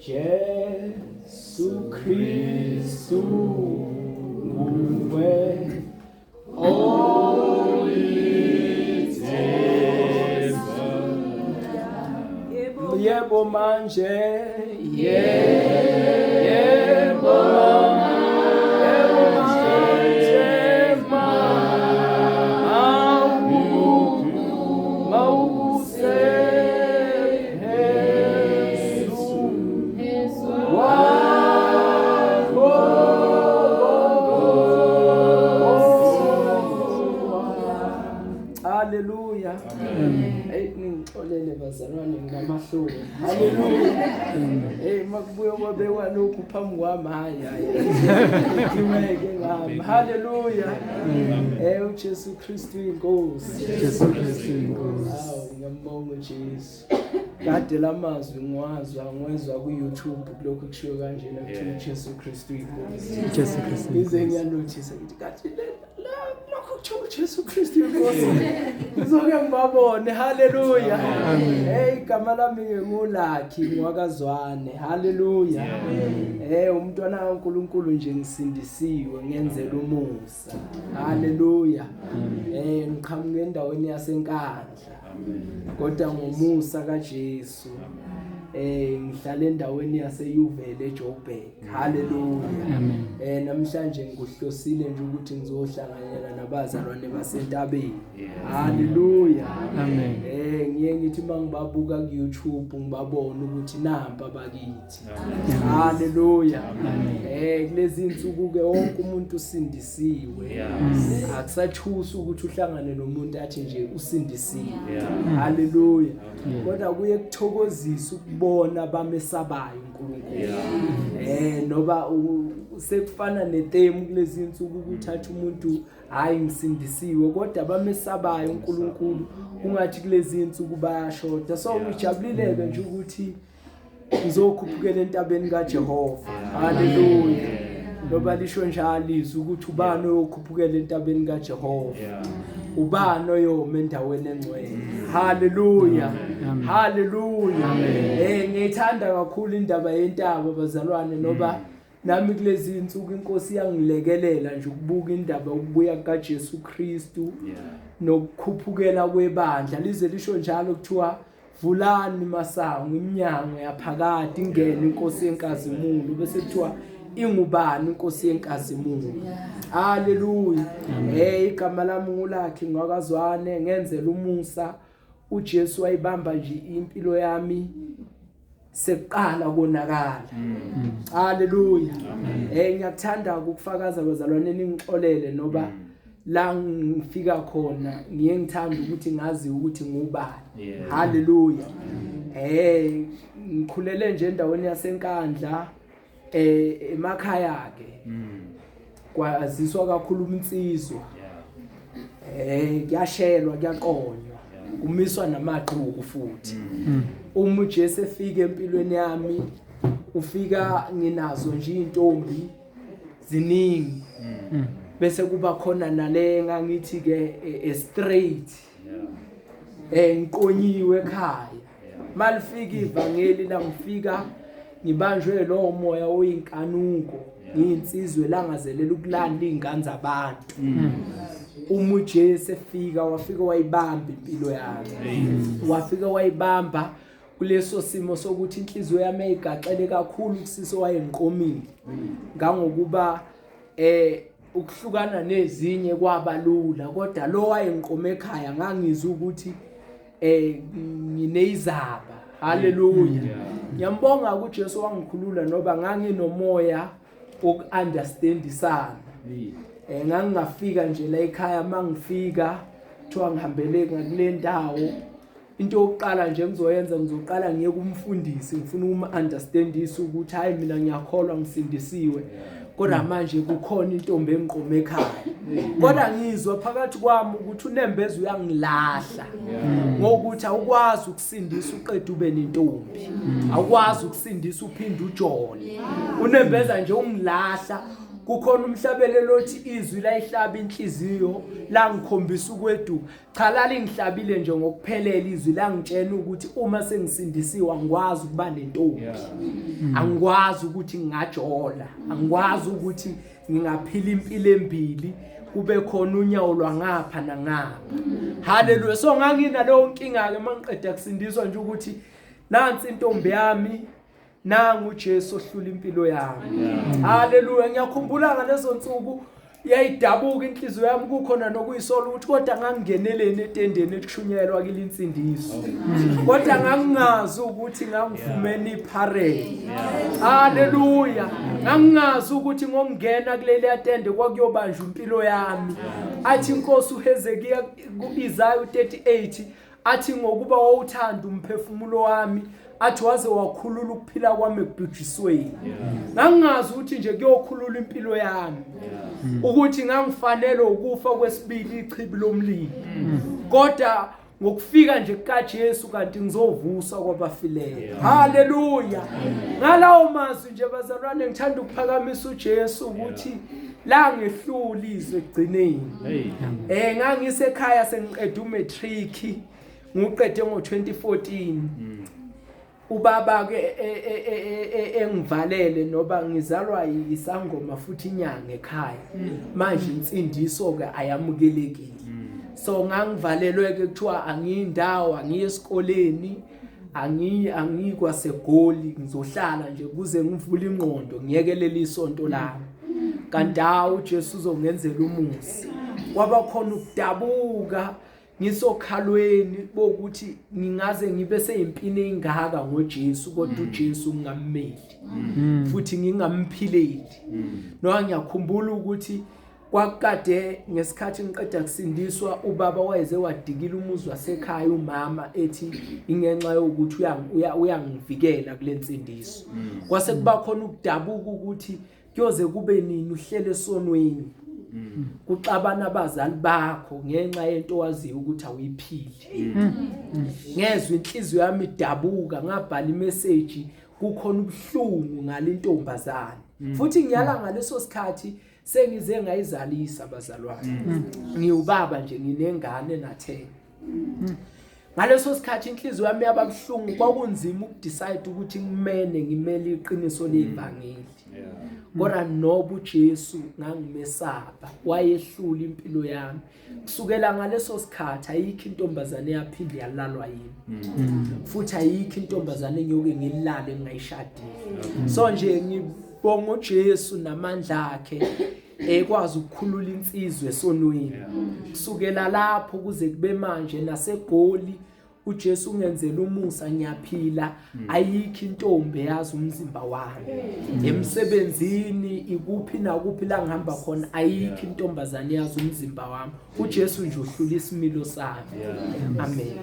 Jesu Kristu nguwe yebo manje yebo Hallelujah. Hey ngixolele bazalwane ngamahluko. Hallelujah. Hey makubuye kwabewa lokhu phambi kwami hayi. Ngimeke ngami. Hallelujah. Hey uJesu Kristu inkosi. Jesu Kristu inkosi. Hawu ngiyambonga uJesu. Kade lamazwi ngiwazwa ngwezwa ku YouTube lokho kushiwo kanjena ukuthi uJesu Kristu inkosi. Jesu Kristu. Ngize ngiyanothisa ngithi kathi Jesu Kristu inkosi. Ngizoke ngibabone. Hallelujah. Hey igama lami ngingulakhi ngwakazwane. Hallelujah. Hey umntwana kaNkulunkulu nje ngisindisiwe ngenzela umusa. Hallelujah. Ngiqhamuke endaweni yasenkandla. Kodwa ngomusa kaJesu. Ngihlala endaweni yaseYuvele eJoburg. Hallelujah. Amen. Namhlanje ngikuhlosile nje ukuthi ngizohlanganyela nabazalwane basentabeni. Hallelujah. Amen. Ngiye ngithi mangibabuka ku YouTube ngibabona ukuthi nampa bakithi. Hallelujah. Kulezi insuku ke wonke umuntu usindisiwe. Akusathusa ukuthi uhlangane nomuntu athi nje usindisiwe. Hallelujah. Kodwa kuye kuthokozisa ukubona bamesabayo uNkulunkulu. Noba sekufana netheme kulezi insuku ukuthatha umuntu hayi ngisindisiwe kodwa bamesabayo uNkulunkulu ungathi kulezi insuku bayashoda. So ngijabulileke nje ukuthi ngizokhuphukela entabeni kaJehova. Hallelujah. Noba lisho njalo izwi ukuthi ubani oyokhuphukela entabeni kaJehova. Ubani oyoma endaweni engcwele. Hallelujah. Hallelujah. Ngiyithanda kakhulu indaba yentaba bazalwane noba nami kulezi insuku inkosi yangilekelela nje ukubuka indaba ukubuya kaJesu Kristu nokukhuphukela kwebandla. Lize lisho njalo kuthiwa vulani masango iminyango yaphakade ingene inkosi yenkazimulo bese kuthiwa ingubani inkosi yenkazimulo. Hallelujah. Igama lami ngulakhi ngwakazwane ngenzela umusa. uJesu wayibamba nje impilo yami seqala konakala. Hallelujah. Ngiyakuthanda ukufakaza bazalwane ningixolele noba la ngifika khona ngiye ngithanda ukuthi ngazi ukuthi ngubani. Hallelujah. Ngikhulele nje endaweni yasenkandla emakhaya ke. Kwaziswa kakhulu umnsizwa. Kuyashelwa kuyaqonywa. Kumiswa namaqhuku futhi. Uma uJesu efika empilweni yami ufika nginazo nje intombi ziningi. Bese kuba khona nale engangithi ke straight. Ngiqonyiwe ekhaya. Malifika ivangeli la ngifika ngibanjwe lo moya oyinkanuko. Ngiyinsizwe langazelela ukulanda izingane zabantu. Uma uJesu efika wafika wayibamba impilo yami. Wafika wayibamba kuleso simo sokuthi inhliziyo yami ayigaxele kakhulu kusisi wayengiqomile. Ngangokuba ukuhlukana nezinye kwabalula kodwa lo wayengiqome ekhaya ngangizwa ukuthi nginezaba. Hallelujah. Ngiyambonga ukuthi uJesu wangikhulula noba nganginomoya wokunderstandisana. Ngangingafika nje la ekhaya mangifika kuthiwa ngihambele ngakule ndawo into yokuqala nje ngizoyenza ngizoqala ngiye kumfundisi ngifuna understandisa ukuthi hayi mina ngiyakholwa ngisindisiwe kodwa manje kukhona intombi engiqome ekhaya. Kodwa ngizwa phakathi kwami ukuthi uNembezi uyangilahla ngokuthi awukwazi ukusindisa uqeda ube nentombi. Awukwazi ukusindisa uphinde ujole. uNembeza nje ungilahla kukhona umhlabelelo othi izwi layihlaba inhliziyo la ngikhombisa ukweduka. Cha lalingihlabile nje ngokuphelela izwi la ngitshena ukuthi uma sengisindisiwe angikwazi ukuba nentombi. Angikwazi ukuthi ngingajola, angikwazi ukuthi ngingaphila impilo embili kube khona unyawo lwangapha nangapha. Haleluya. So ngangina leyo nkinga ke mangiqeda kusindiswa nje ukuthi nansi intombi yami nangu uJesu ohlula impilo yami. Haleluya. Ngiyakhumbula ngalezo nsuku yayidabuka inhliziyo yami kukhona nokuyisolo ukuthi kodwa ngangingeneleni etendeni ekushunyelwa kile insindiso. Kodwa ngangingazi ukuthi ngangifumene iparade. Haleluya. Ngangingazi ukuthi ngokungena kuleli atende kwakuyobanjwa impilo yami. Athi inkosi uHezekiya ku-Isaya 38 athi ngokuba wawuthanda umphefumulo wami athi waze wakhulula ukuphila kwami ekubhujisweni. Ngangingazi ukuthi nje kuyokhulula impilo yami. Ukuthi ngangifanele ukufa kwesibili ichibi lomlilo. Kodwa ngokufika nje kukaJesu kanti ngizovuswa kwabafileyo. Haleluya. Ngalawo mazwi nje bazalwane ngithanda ukuphakamisa uJesu ukuthi la ngehlula izwe egcineni. Ngangisekhaya sengiqeda umatric ngiqede ngo2014. Ubaba ke engivalele noba ngizalwa isangoma futhi inyanga ekhaya. Manje insindiso ke ayamukelekile. So ngangivalelwe ke kuthiwa angiyindawo, angiye esikoleni, angikwasegoli, ngizohlala nje kuze ngivule ingqondo ngiyekelele isonto lami. Kanti uJesu uzongenzela umusa. Kwaba khona ukudabuka ngisokhalweni bokuthi ngingaze ngibe seyimpini engaka ngoJesu kodwa uJesu ngingammeli futhi ngingamphileli. No ngiyakhumbula ukuthi kwakade ngesikhathi ngiqeda kusindiswa ubaba wayeze wadikila umuzi wasekhaya umama ethi ingenxa yokuthi uyangivikela kule nsindiso. Kwase kuba khona ukudabuka ukuthi kuyoze kube nini uhlele esonweni. Kuxabana abazali bakho ngenxa yento waziyo ukuthi awuyiphili. Ngezwe inhliziyo yami idabuka ngabhala imessage kukhona ubuhlungu ngalintombazana. Futhi ngiyala ngaleso sikhathi sengize ngayizalisa abazalwane. Ngiyubaba nje nginengane na10. Ngaleso sikhathi inhliziyo yami yababuhlungu kwakunzima ukudecide ukuthi ngimele iqiniso levangeli. Kodwa noba uJesu ngangimesaba wayehlula impilo yami. Kusukela ngaleso sikhathi ayikho intombazane yaphinde yalalwa yimi. Futhi ayikho intombazane engiyoke ngilale ngayishadile. So nje ngibonga uJesu namandla akhe ekwazi ukukhulula insizwe esonweni. Kusukela lapho kuze kube manje naseGoli uJesu ungenzela umusa ngiyaphila. Ayikho intombi yazi umzimba wami. Emsebenzini ikuphi nakuphi la ngihamba khona ayikho intombazane yazi umzimba wami. uJesu nje uhlula isimilo sami. Amen.